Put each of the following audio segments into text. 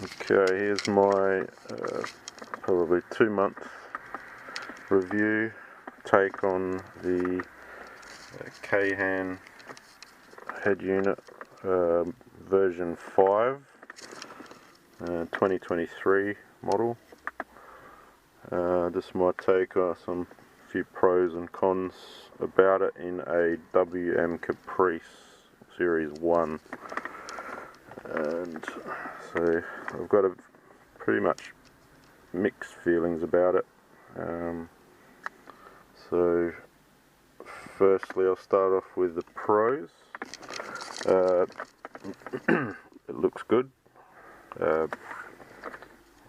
Okay, here's my probably 2-month review take on the Kayhan Headunit version 5, 2023 model. Just my take on some few pros and cons about it in a WM Caprice Series 1. And so I've got a pretty much mixed feelings about it. So firstly, I'll start off with the pros. It looks good,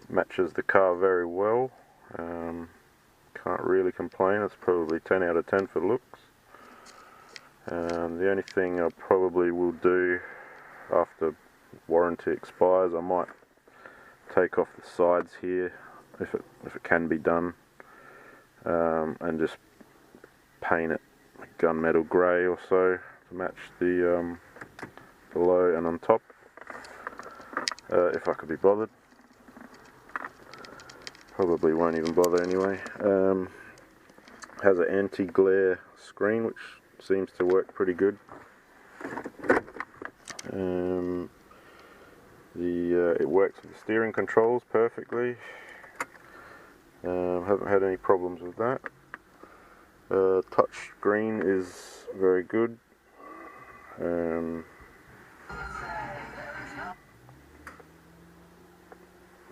matches the car very well. Can't really complain. It's probably 10 out of 10 for looks. The only thing I probably will do after warranty expires, I might take off the sides here if it can be done, and just paint it gunmetal grey or so to match the below and on top, if I could be bothered. Probably won't even bother anyway. Has an anti-glare screen which seems to work pretty good. It works with the steering controls perfectly. Haven't had any problems with that. Touch screen is very good.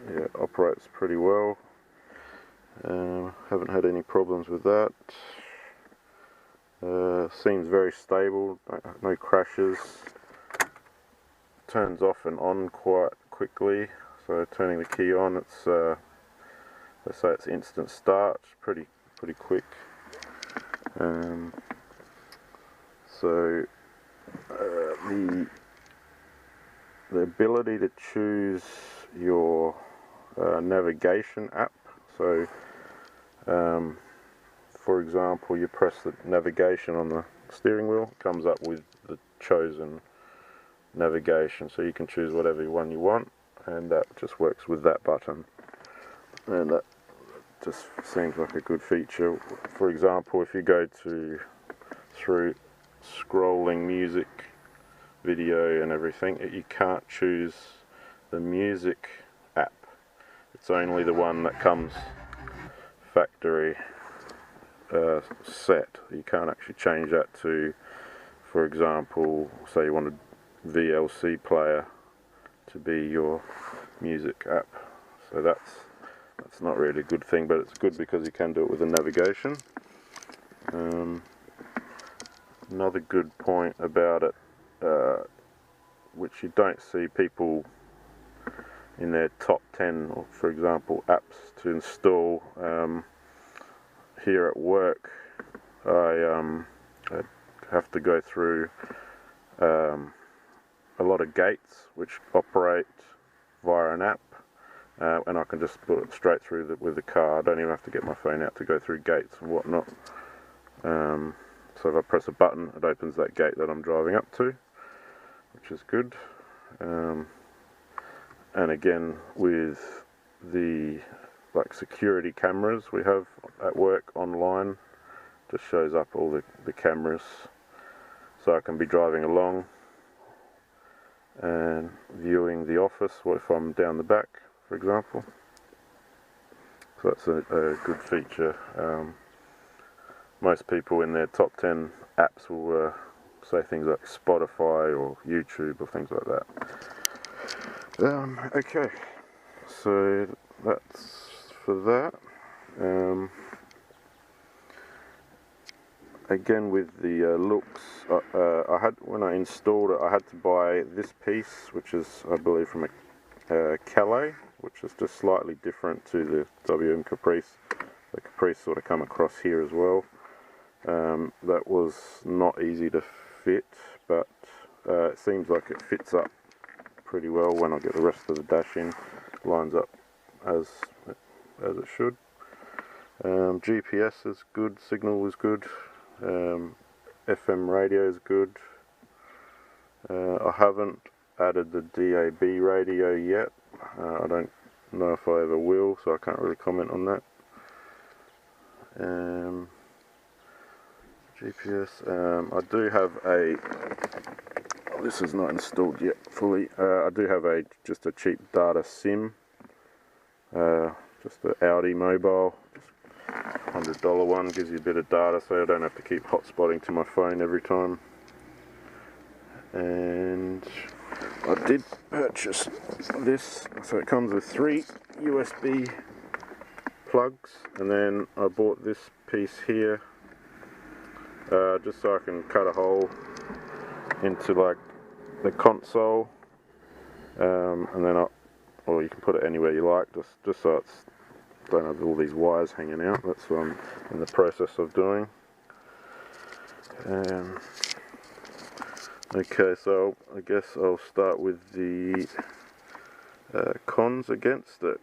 Yeah, operates pretty well. Haven't had any problems with that. Seems very stable, no crashes. Turns off and on quite quickly, so turning the key on, it's let's say it's instant start, pretty quick. So the ability to choose your navigation app. So for example, you press the navigation on the steering wheel, it comes up with the chosen navigation, so you can choose whatever one you want, and that just works with that button, and that just seems like a good feature. For example, if you go through scrolling music, video and everything, you can't choose the music app. It's only the one that comes factory set. You can't actually change that to, for example, say you wanted VLC player to be your music app. So that's not really a good thing, but it's good because you can do it with the navigation. Another good point about it, which you don't see people in their top 10, or for example apps to install, here at work I have to go through a lot of gates which operate via an app, and I can just put it straight through with the car. I don't even have to get my phone out to go through gates and whatnot. So if I press a button, it opens that gate that I'm driving up to, which is good. And again, with the security cameras we have at work online, just shows up all the cameras, so I can be driving along and viewing the office, what if I'm down the back, for example. So that's a good feature. Most people in their top 10 apps will say things like Spotify or YouTube or things like that. Okay, so that's for that. Again, with the looks, when I installed it, I had to buy this piece, which is, I believe, from a Calais, which is just slightly different to the WM Caprice. The Caprice sort of come across here as well. That was not easy to fit, but it seems like it fits up pretty well when I get the rest of the dash in, lines up as it should. GPS is good, signal was good, FM radio is good. I haven't added the DAB radio yet. I don't know if I ever will, so I can't really comment on that. GPS, I do have a, this is not installed yet fully, I do have just a cheap data SIM, just the Audi mobile, $100 one, gives you a bit of data so I don't have to keep hotspotting to my phone every time. And I did purchase this, so it comes with 3 USB plugs, and then I bought this piece here just so I can cut a hole into like the console, and then or you can put it anywhere you like, just so it's don't have all these wires hanging out. That's what I'm in the process of doing. Okay, so I guess I'll start with the cons against it,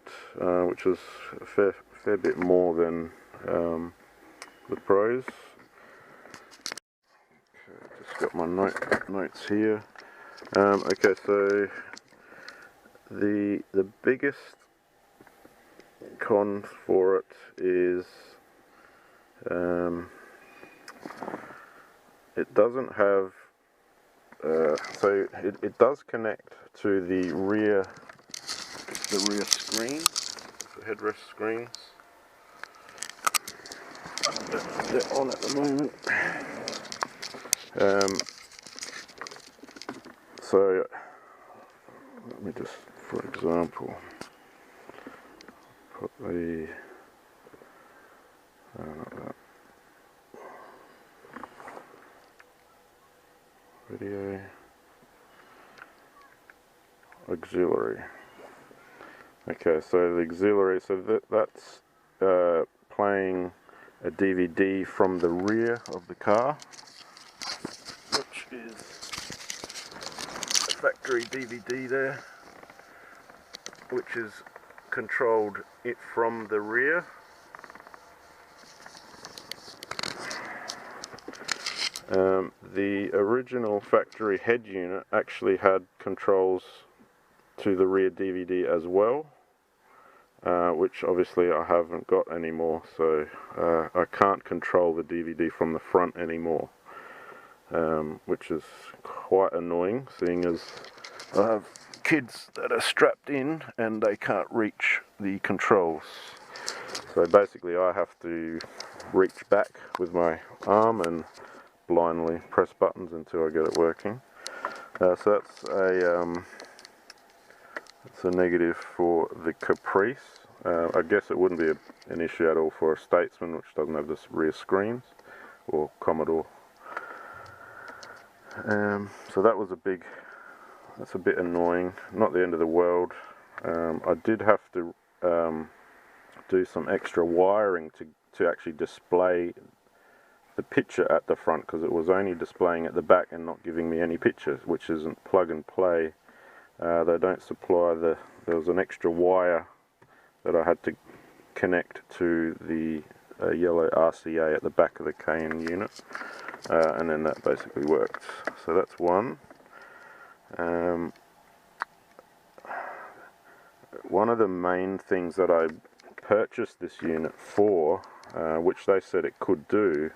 which was a fair bit more than the pros. Okay, just got my notes here. Okay, so the biggest con for it is it doesn't have so it does connect to the rear screen, the headrest screens. They're on at the moment. So let me just, for example, put the video auxiliary. Okay, so the auxiliary, so that's playing a DVD from the rear of the car, which is a factory DVD there, which is controlled it from the rear. The original factory head unit actually had controls to the rear DVD as well, which obviously I haven't got anymore, so I can't control the DVD from the front anymore, which is quite annoying, seeing as I have kids that are strapped in and they can't reach the controls. So basically I have to reach back with my arm and blindly press buttons until I get it working. So that's a negative for the Caprice. I guess it wouldn't be an issue at all for a Statesman, which doesn't have this rear screens, or Commodore. So that was that's a bit annoying. Not the end of the world. I did have to do some extra wiring to actually display the picture at the front, because it was only displaying at the back and not giving me any pictures, which isn't plug and play. They don't supply there was an extra wire that I had to connect to the yellow RCA at the back of the Kayhan unit, and then that basically worked. So that's one. One of the main things that I purchased this unit for, which they said it could do,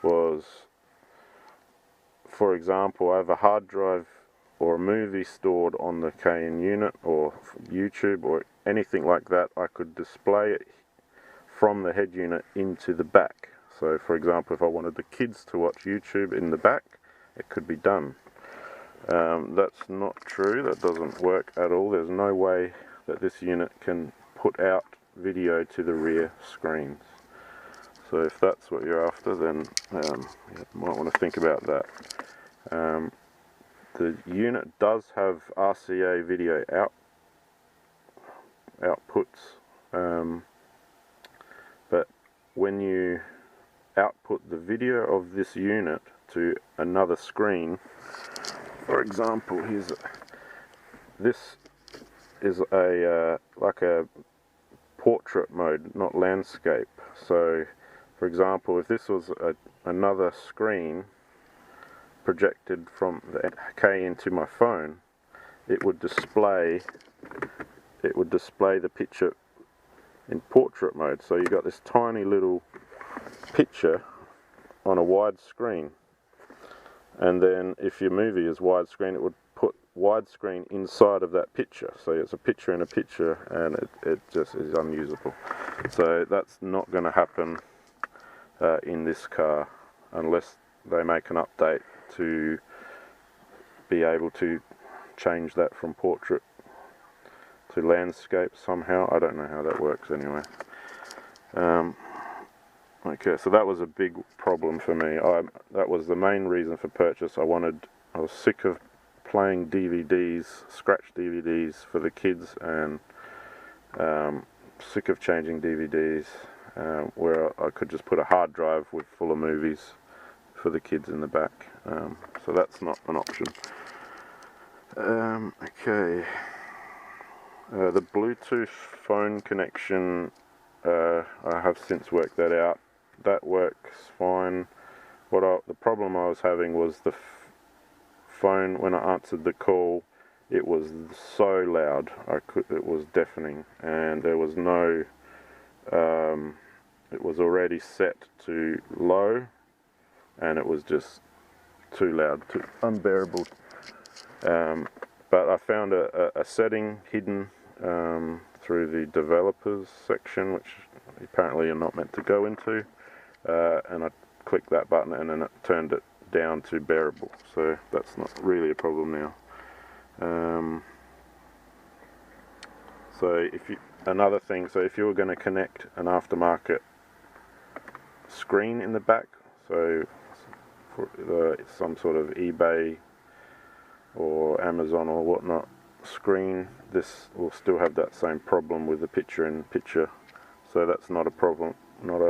was, for example, I have a hard drive or a movie stored on the Kayhan unit, or YouTube or anything like that. I could display it from the head unit into the back. So for example, if I wanted the kids to watch YouTube in the back, it could be done. That's not true. That doesn't work at all. There's no way that this unit can put out video to the rear screens. So if that's what you're after, then you might want to think about that. The unit does have RCA video outputs, but when you output the video of this unit to another screen, for example, this is like a portrait mode, not landscape. So for example, if this was another screen projected from the Kayhan to my phone, it would display it would display the picture in portrait mode. So you got this tiny little picture on a wide screen, and then if your movie is widescreen, it would put widescreen inside of that picture. So it's a picture in a picture, and it just is unusable. So that's not going to happen in this car unless they make an update to be able to change that from portrait to landscape somehow. I don't know how that works anyway. Okay, so that was a big problem for me. That was the main reason for purchase. I was sick of playing DVDs, scratch DVDs for the kids, and sick of changing DVDs where I could just put a hard drive full of movies for the kids in the back. So that's not an option. Okay. The Bluetooth phone connection, I have since worked that out. That works fine. The problem I was having was the phone, when I answered the call, it was so loud. It was deafening, and there was no. It was already set to low, and it was just too loud, too unbearable. But I found a setting hidden through the developers section, which apparently you're not meant to go into, and I clicked that button, and then it turned it down to bearable. So that's not really a problem now. So another thing, so if you were going to connect an aftermarket screen in the back, so for some sort of eBay or Amazon or whatnot screen, this will still have that same problem with the picture-in-picture. So that's not a problem, not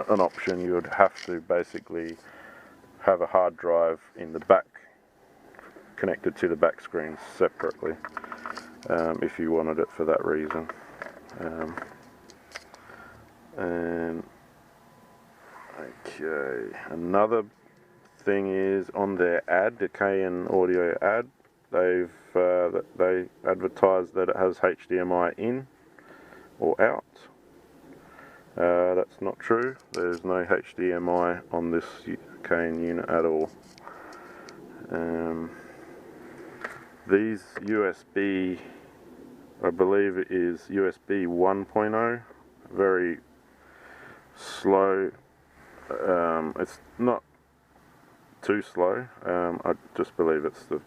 an option. You would have to basically have a hard drive in the back, connected to the back screen separately, if you wanted it for that reason. And okay, another thing is on their ad, the Kayhan audio ad, they advertise that it has HDMI in or out. That's not true. There's no HDMI on this Kayhan unit at all. These USB, I believe it is USB 1.0, very slow. It's not too slow. I just believe it's the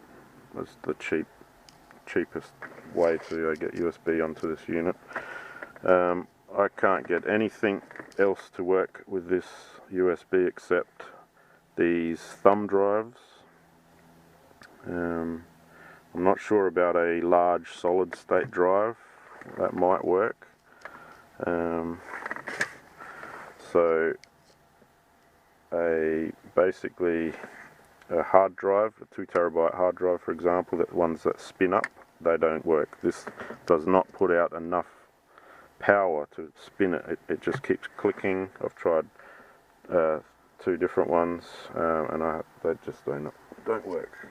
cheapest way to get USB onto this unit. I can't get anything else to work with this USB except these thumb drives. I'm not sure about a large solid state drive. That might work. So basically a hard drive, a 2 terabyte hard drive for example, the ones that spin up, they don't work. This does not put out enough power to spin it. It just keeps clicking. I've tried 2 different ones, and they just don't work.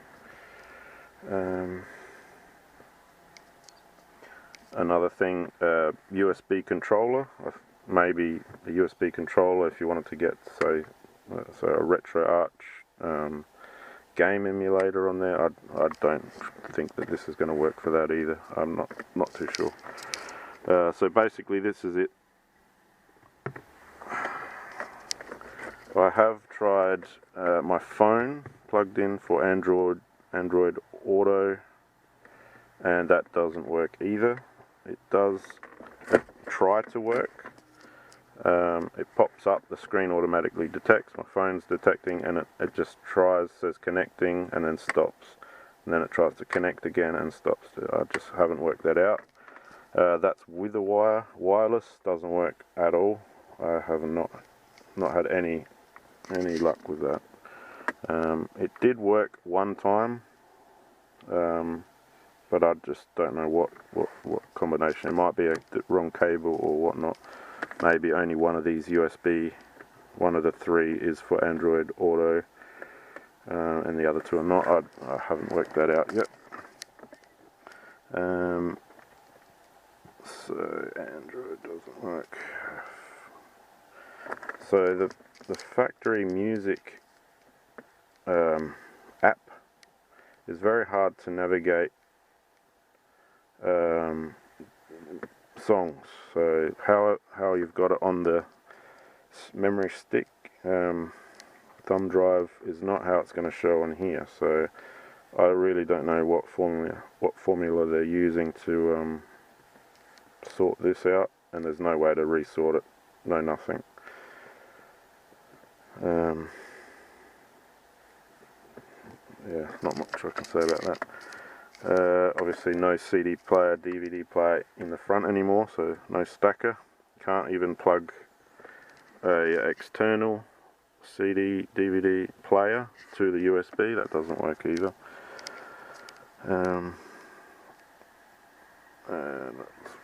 Another thing, USB controller. Maybe a USB controller if you wanted to get so a RetroArch game emulator on there. I don't think that this is going to work for that either. I'm not too sure. So basically this is it. I have tried my phone plugged in for Android Auto, and that doesn't work either. It does try to work. It pops up, the screen automatically detects, my phone's detecting, and it just says connecting and then stops. And then it tries to connect again and stops. I just haven't worked that out. That's with a wire. Wireless doesn't work at all. I have not had any luck with that. It did work one time, but I just don't know what combination. It might be the wrong cable or whatnot. Maybe only one of these USB, one of the 3 is for Android Auto, and the other 2 are not. I haven't worked that out yet. So Android doesn't work. So the factory music app is very hard to navigate songs. So how you've got it on the memory stick, thumb drive, is not how it's going to show on here. So I really don't know what formula they're using to sort this out, and there's no way to resort it. No, nothing. Yeah, not much I can say about that. Obviously no CD player, DVD player in the front anymore, so no stacker. Can't even plug a external CD, DVD player to the USB. That doesn't work either. And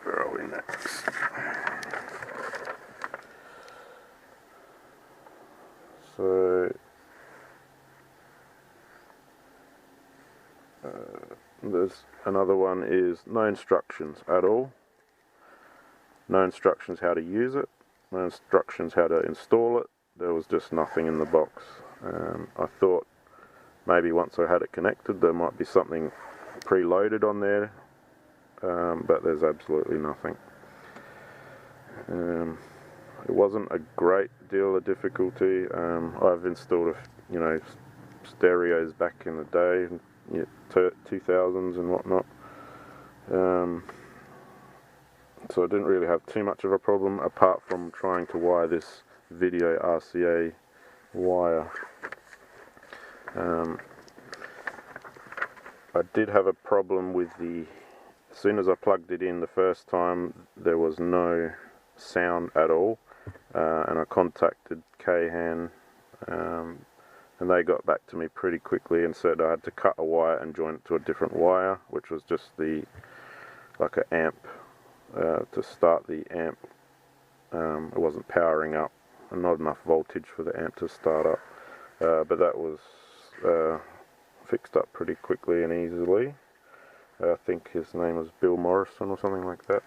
where are we next? So there's another one, is no instructions at all. No instructions how to use it. No instructions how to install it. There was just nothing in the box. I thought maybe once I had it connected there might be something preloaded on there, but there's absolutely nothing. It wasn't a great deal of difficulty. I've installed stereos back in the day, 2000s and whatnot, so I didn't really have too much of a problem apart from trying to wire this video RCA wire. I did have a problem with as soon as I plugged it in the first time, there was no sound at all, and I contacted Kayhan, and they got back to me pretty quickly and said I had to cut a wire and join it to a different wire, which was just like an amp, to start the amp. It wasn't powering up, and not enough voltage for the amp to start up, but that was fixed up pretty quickly and easily. I think his name was Bill Morrison or something like that.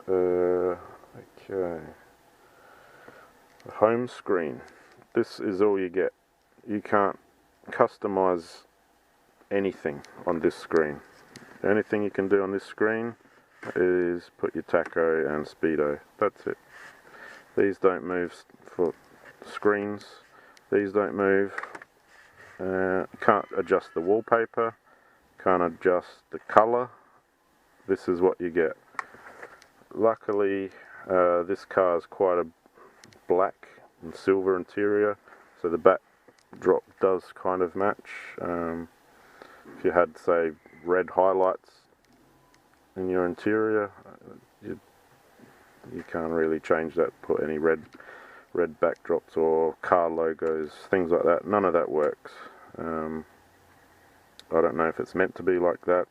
Okay. The home screen. This is all you get. You can't customize anything on this screen. The only thing you can do on this screen is put your tacho and speedo. That's it. These don't move for screens. These don't move. Can't adjust the wallpaper. Can't adjust the color. This is what you get. Luckily, this car is quite a black and silver interior, so the backdrop does kind of match. If you had, say, red highlights in your interior, you can't really change that, put any red backdrops or car logos, things like that. None of that works. I don't know if it's meant to be like that.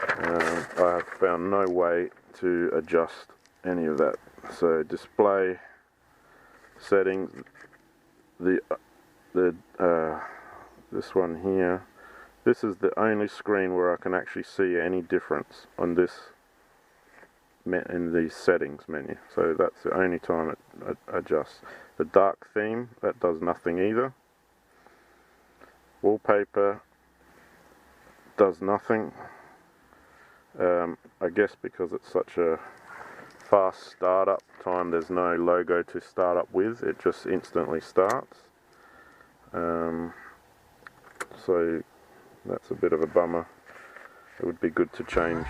I have found no way to adjust any of that. So display settings, this one here, this is the only screen where I can actually see any difference on this in the settings menu. So that's the only time it adjusts. The dark theme, that does nothing either. Wallpaper does nothing. I guess because it's such a fast startup time, there's no logo to start up with, it just instantly starts. So that's a bit of a bummer. It would be good to change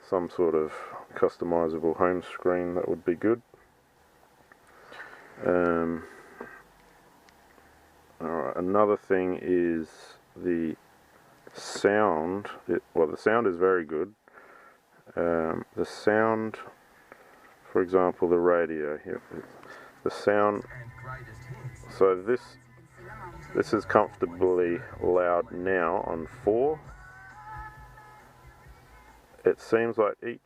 some sort of customizable home screen. That would be good. Alright, another thing is the sound. Well, the sound is very good. The sound, for example, the radio here, the sound, so this is comfortably loud now on 4. It seems like each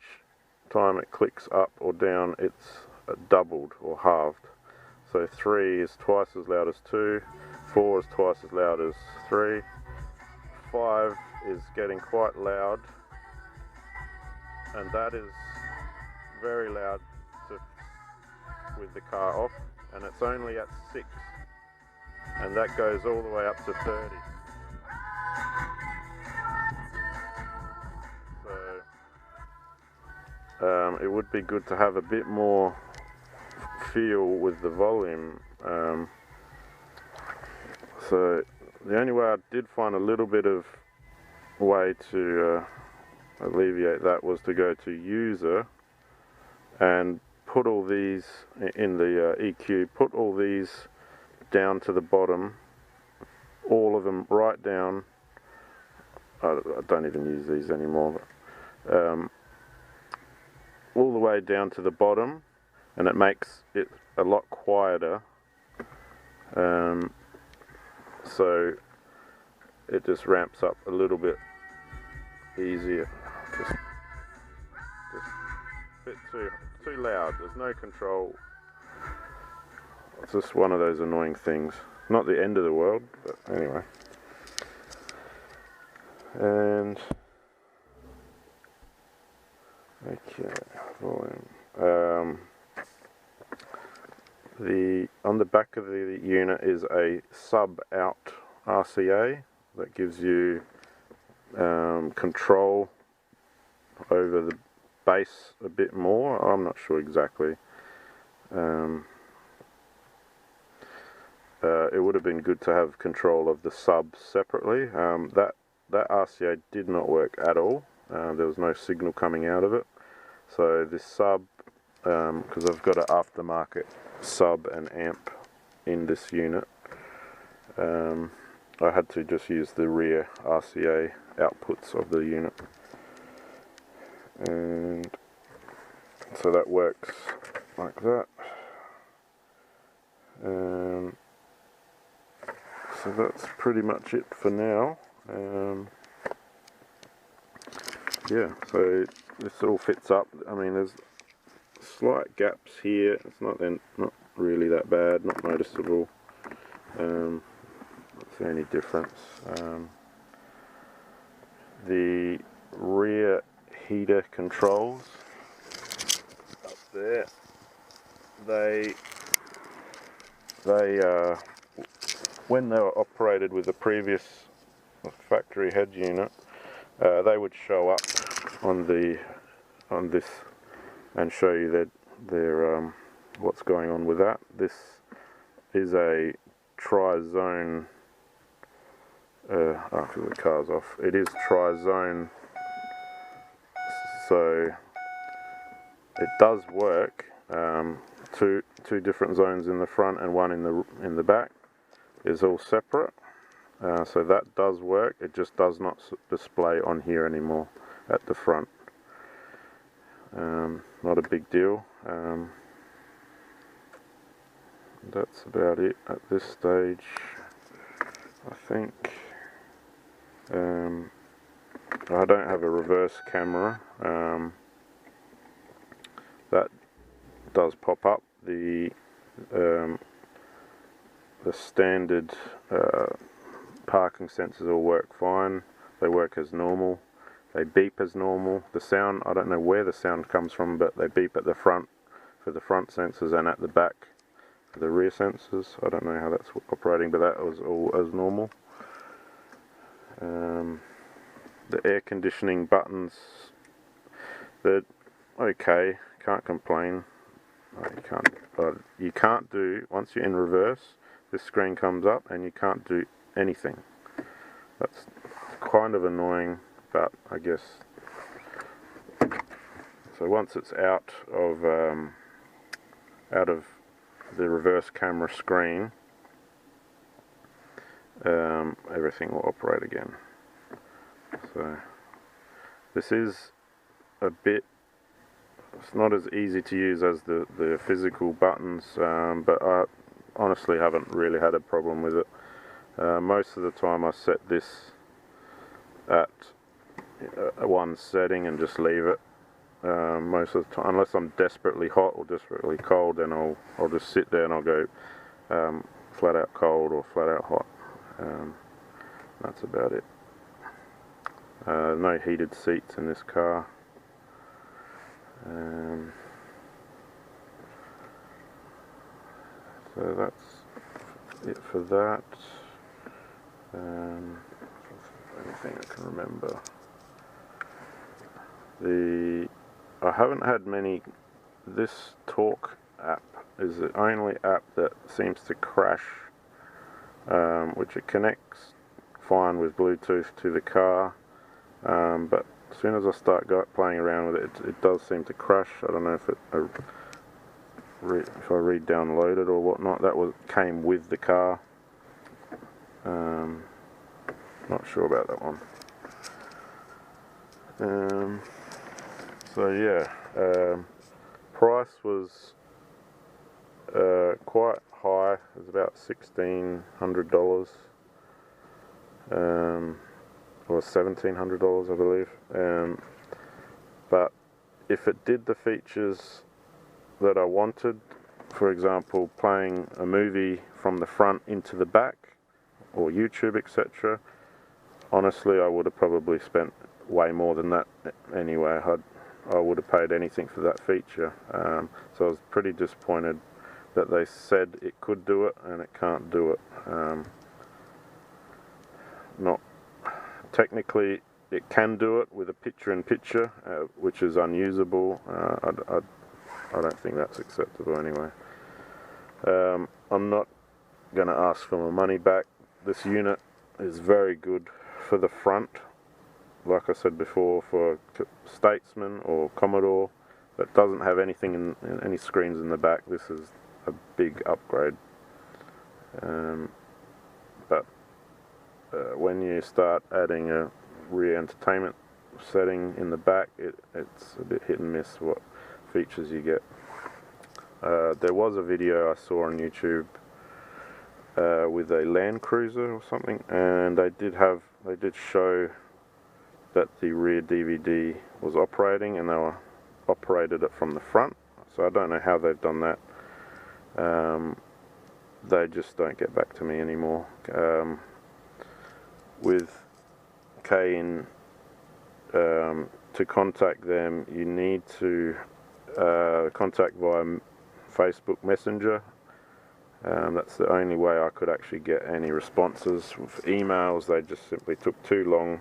time it clicks up or down, it's doubled or halved. So 3 is twice as loud as 2, 4 is twice as loud as 3, 5 is getting quite loud, and that is very loud with the car off, and it's only at 6, and that goes all the way up to 30. So it would be good to have a bit more feel with the volume. So the only way I did find a little bit of way to alleviate that was to go to user and put all these in the EQ, put all these down to the bottom, all of them right down. I don't even use these anymore, but, all the way down to the bottom, and it makes it a lot quieter. So it just ramps up a little bit easier. Just a bit too loud. There's no control. It's just one of those annoying things. Not the end of the world, but anyway. And okay, volume. On the back of the unit is a sub-out RCA that gives you control over the bass a bit more. I'm not sure exactly. It would have been good to have control of the sub separately. That RCA did not work at all. There was no signal coming out of it. So this sub, because I've got an aftermarket sub and amp in this unit, I had to just use the rear RCA outputs of the unit, and so that works like that. So that's pretty much it for now. Yeah, so this all fits up. I mean, there's slight gaps here. It's not really that bad, not noticeable. That's the only difference. The rear heater controls up there, they when they were operated with the previous factory head unit, they would show up on this and show you their what's going on with that. This is a tri-zone. After the car's off, it is tri-zone, so it does work. Two different zones in the front and one in the back is all separate. So that does work. It just does not display on here anymore at the front. Not a big deal. That's about it at this stage, I think. I don't have a reverse camera. That does pop up. The standard parking sensors all work fine. They work as normal. They beep as normal. The sound, I don't know where the sound comes from, but they beep at the front for the front sensors and at the back for the rear sensors. I don't know how that's operating, but that was all as normal. The air conditioning buttons, they're okay, can't complain. You can't do, once you're in reverse, this screen comes up and you can't do anything. That's kind of annoying, but I guess. So once it's out of the reverse camera screen, everything will operate again. So this is a bit, it's not as easy to use as the physical buttons, but I honestly haven't really had a problem with it. Most of the time I set this at one setting and just leave it. Most of the time, unless I'm desperately hot or desperately cold, then I'll just sit there and I'll go flat out cold or flat out hot. That's about it. No heated seats in this car. So that's it for that. Anything I can remember. I haven't had many. This Talk app is the only app that seems to crash, which it connects fine with Bluetooth to the car, but as soon as I start playing around with it, it does seem to crash. I don't know if if I re-download it or whatnot. That came with the car. Not sure about that one. So yeah, price was quite high. It was about $1,600, or $1,700, I believe. But if it did the features that I wanted, for example, playing a movie from the front into the back, or YouTube, etc., honestly, I would have probably spent way more than that anyway. I would have paid anything for that feature. So I was pretty disappointed that they said it could do it and it can't do it. Not technically, it can do it with a picture-in-picture, which is unusable. I don't think that's acceptable anyway. I'm not going to ask for my money back. This unit is very good for the front, like I said before, for Statesman or Commodore that doesn't have anything in any screens in the back. This is a big upgrade. But when you start adding a rear entertainment setting in the back, it's a bit hit and miss what features you get. There was a video I saw on YouTube with a Land Cruiser or something, and they did show that the rear DVD was operating, and they operated it from the front. So I don't know how they've done that. They just don't get back to me anymore. With Kayhan, to contact them, you need to contact via Facebook Messenger. That's the only way I could actually get any responses. With emails, they just simply took too long,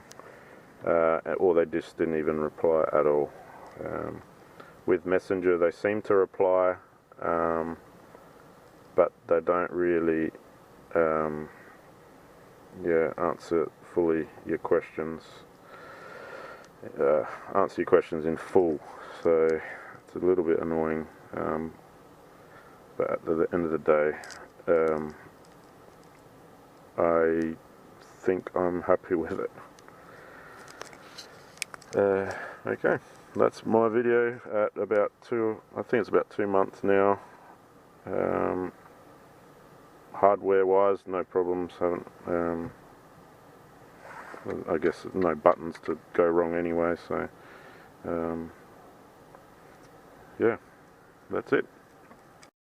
or they just didn't even reply at all. With Messenger, they seem to reply, but they don't really answer fully your questions, answer your questions in full. So it's a little bit annoying. But at the end of the day, I think I'm happy with it. Okay, that's my video at about I think it's about 2 months now. Hardware wise, no problems. I guess no buttons to go wrong anyway, so yeah, that's it.